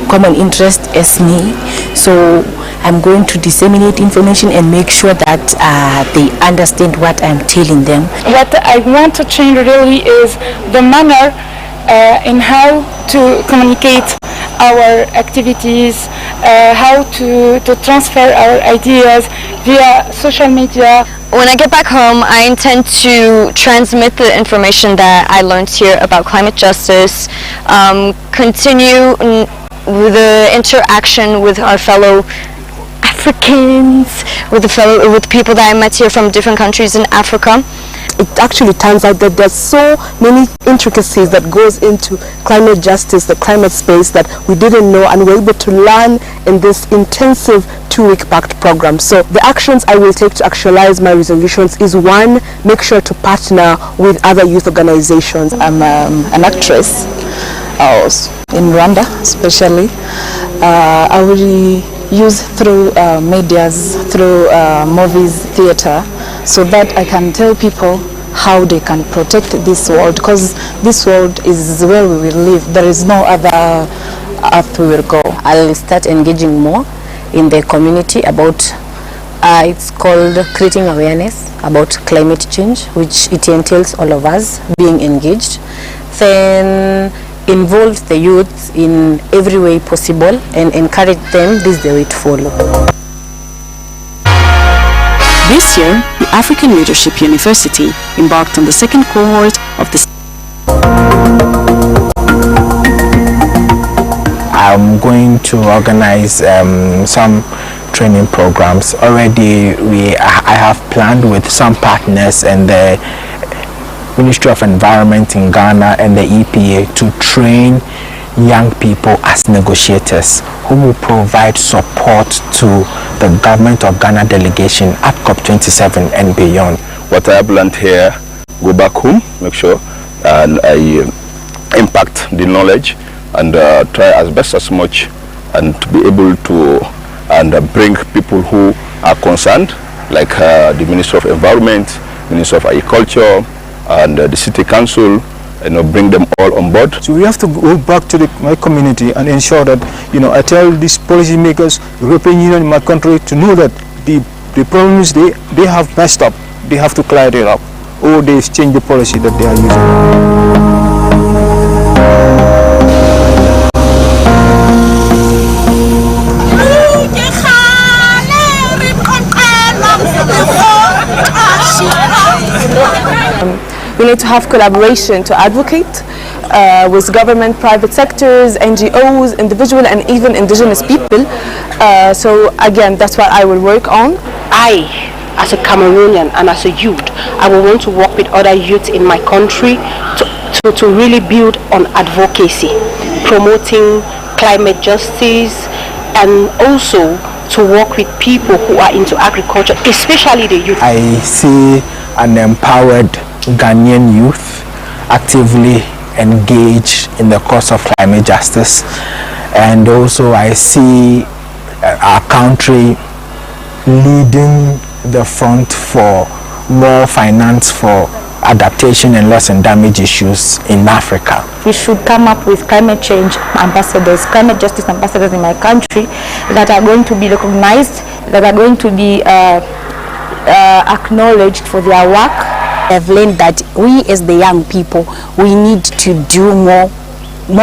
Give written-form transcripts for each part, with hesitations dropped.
common interest as me, so I'm going to disseminate information and make sure that they understand what I'm telling them. What I want to change really is the manner in how to communicate our activities, how to transfer our ideas via social media. When I get back home, I intend to transmit the information that I learned here about climate justice, continue with the interaction with our fellow Africans, with people that I met here from different countries in Africa. It actually turns out that there's so many intricacies that goes into climate justice, the climate space, that we didn't know, and we're able to learn in this intensive 2-week packed program. So the actions I will take to actualize my resolutions is, one, make sure to partner with other youth organizations. I'm an actress in Rwanda, especially. I will use through medias, through movies, theater, so that I can tell people how they can protect this world, because this world is where we will live. There is no other earth we will go. I'll start engaging more in the community about, it's called creating awareness about climate change, which it entails all of us being engaged. Then involve the youth in every way possible and encourage them. This is the way to follow. This year, the African Leadership University embarked on the second cohort of the. I'm going to organize some training programs. Already I have planned with some partners and the Ministry of Environment in Ghana and the EPA to train young people as negotiators who will provide support to the government of Ghana delegation at COP27 and beyond. What I have learned here, go back home, make sure and I impact the knowledge and try as best as much and to be able to bring people who are concerned, like the Minister of Environment, Minister of Agriculture, and the City Council, bring them all on board. So we have to go back to my community and ensure that, I tell these policymakers, European Union in my country, to know that the problems they have messed up, they have to clear it up, or they change the policy that they are using. We need to have collaboration to advocate with government, private sectors, NGOs, individual and even indigenous people. So again, that's what I will work on. I, as a Cameroonian and as a youth, I will want to work with other youth in my country to really build on advocacy, promoting climate justice, and also to work with people who are into agriculture, especially the youth. I see an empowered Ghanaian youth actively engaged in the cause of climate justice, and also I see our country leading the front for more finance for adaptation and loss and damage issues in Africa. We should come up with climate change ambassadors, climate justice ambassadors in my country that are going to be recognized, that are going to be acknowledged for their work. I've learned that we as the young people, we need to do more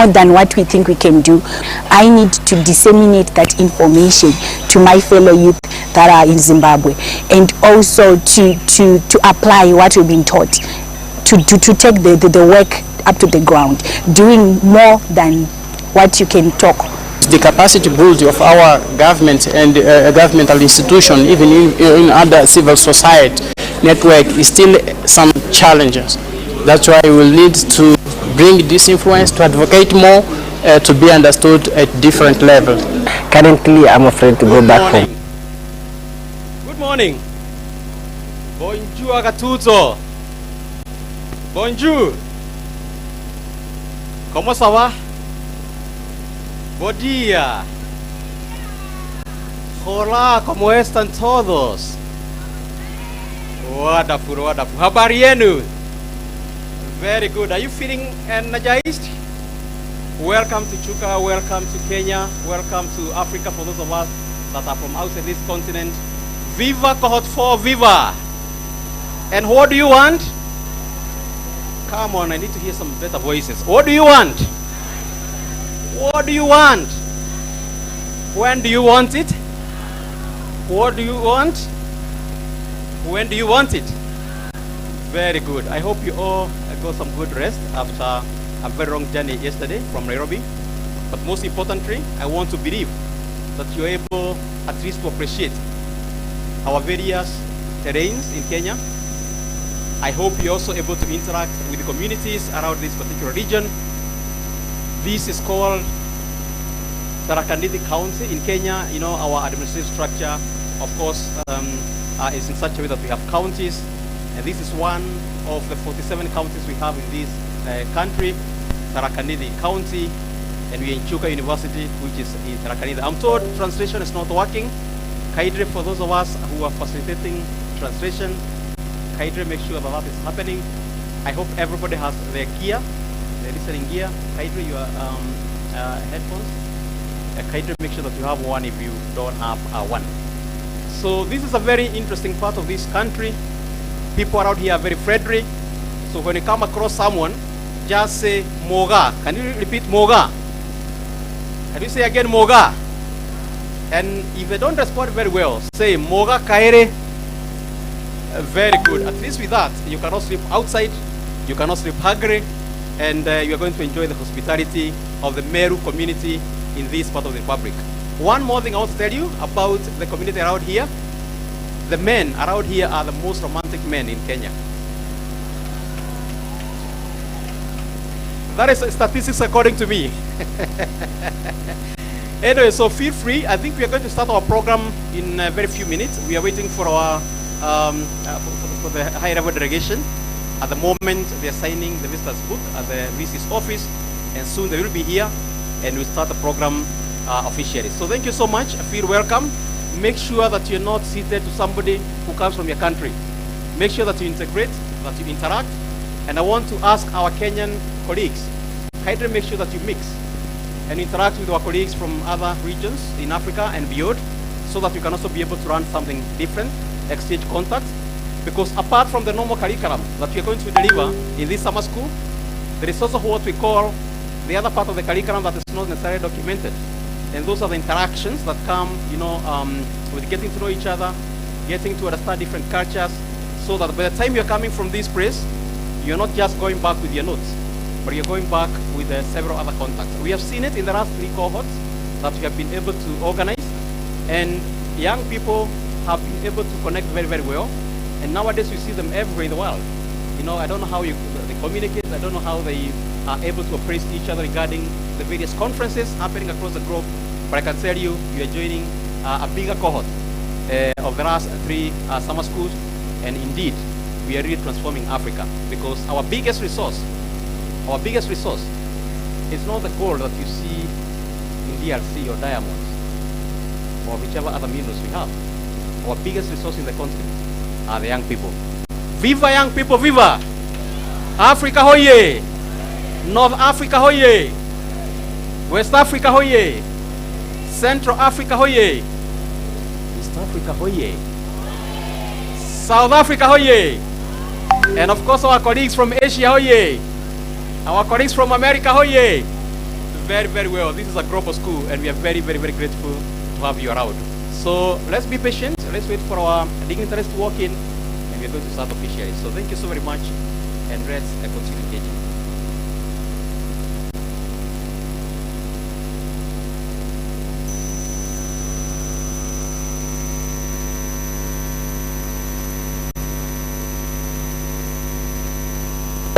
than what we think we can do. I need to disseminate that information to my fellow youth that are in Zimbabwe, and also to apply what we've been taught, to take the work up to the ground, doing more than what you can talk. The capacity building of our government and governmental institution, even in other civil society network, is still some challenges. That's why we will need to bring this influence to advocate more, to be understood at different levels. Currently, I'm afraid to go back home. Good morning. Bonjour Gattuso. Bonjour. ¿Cómo ça va? Buen día. Hola, ¿cómo están todos? Wonderful, wonderful. Habari yenu? Very good. Are you feeling energized? Welcome to Chuka, welcome to Kenya, welcome to Africa for those of us that are from outside this continent. Viva Cohort 4, Viva! And what do you want? Come on, I need to hear some better voices. What do you want? What do you want? When do you want it? What do you want? When do you want it? Very good. I hope you all got some good rest after a very long journey yesterday from Nairobi. But most importantly, I want to believe that you're able at least to appreciate our various terrains in Kenya. I hope you're also able to interact with the communities around this particular region. This is called Tharaka Nithi County in Kenya. You know, our administrative structure, of course, is in such a way that we have counties. And this is one of the 47 counties we have in this country, Tharaka Nithi County, and we're in Chuka University, which is in Tharaka Nithi. I'm told translation is not working. Kaidre, for those of us who are facilitating translation, Kaidre, make sure that is happening. I hope everybody has their gear, their listening gear. Kaidre, your headphones. Kaidre, make sure that you have one if you don't have one. So this is a very interesting part of this country. People around here are very friendly. So when you come across someone, just say Moga. Can you repeat Moga? Can you say again Moga? And if they don't respond very well, say Moga Kaere. Very good. At least with that, you cannot sleep outside, you cannot sleep hungry, and you are going to enjoy the hospitality of the Meru community in this part of the Republic. One more thing I want to tell you about the community around here. The men around here are the most romantic men in Kenya. That is statistics according to me. Anyway, so feel free. I think we are going to start our program in a very few minutes. We are waiting for our for the high level delegation. At the moment, they are signing the visitor's book at the VC's office, and soon they will be here, and we'll start the program officially. So thank you so much. I feel welcome. Make sure that you're not seated to somebody who comes from your country. Make sure that you integrate, that you interact. And I want to ask our Kenyan colleagues, kindly make sure that you mix and interact with our colleagues from other regions in Africa and beyond, so that you can also be able to run something different, exchange contacts. Because apart from the normal curriculum that we are going to deliver in this summer school, there is also what we call the other part of the curriculum that is not necessarily documented. And those are the interactions that come, you know, with getting to know each other, getting to understand different cultures, so that by the time you're coming from this place, you're not just going back with your notes, but you're going back with several other contacts. We have seen it in the last 3 cohorts that we have been able to organize, and young people have been able to connect very, very well. And nowadays you see them everywhere in the world. You know, I don't know how they communicate, I don't know how they are able to appraise each other regarding the various conferences happening across the globe, but I can tell you, you are joining a bigger cohort of the last 3 summer schools, and indeed, we are really transforming Africa, because our biggest resource is not the gold that you see in DRC or diamonds, or whichever other minerals we have. Our biggest resource in the continent are the young people. Viva young people, viva! Africa hoye! North Africa hoye! West Africa hoye! Central Africa hoye! East Africa hoye! South Africa hoye! And of course our colleagues from Asia hoye! Our colleagues from America hoye! Very, very well. This is a global school, and we are very, very, very grateful to have you around. So let's be patient. Let's wait for our dignitaries to walk in, and we're going to start officially. So thank you so very much, and let's continue engaging.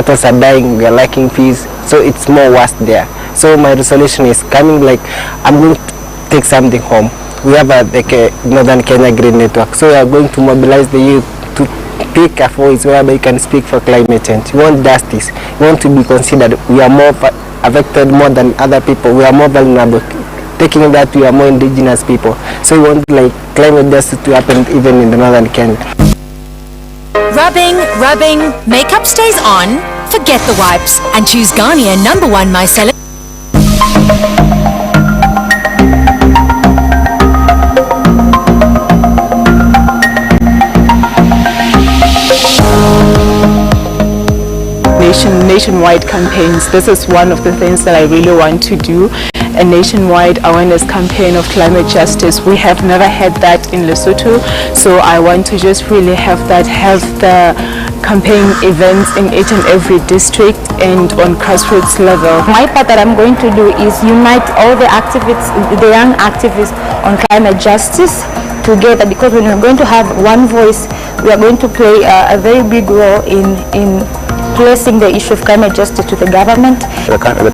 Are dying, we are lacking peace, so it's more worse there. So my resolution is coming, like I'm going to take something home. We have a Northern Kenya Green Network, so we are going to mobilize the youth to pick a voice whereby you can speak for climate change. We want justice, we want to be considered. We are more affected more than other people, we are more vulnerable. Taking that, we are more indigenous people, so we want like climate justice to happen even in the Northern Kenya. Rubbing, makeup stays on, forget the wipes, and choose Garnier #1 micellar. nationwide campaigns. This is one of the things that I really want to do, a nationwide awareness campaign of climate justice. We have never had that in Lesotho, so I want to just really have that, have the campaign events in each and every district and on grassroots level. My part that I'm going to do is unite all the activists, the young activists on climate justice together, because when we're going to have one voice, we are going to play a very big role in placing the issue of climate justice to the government.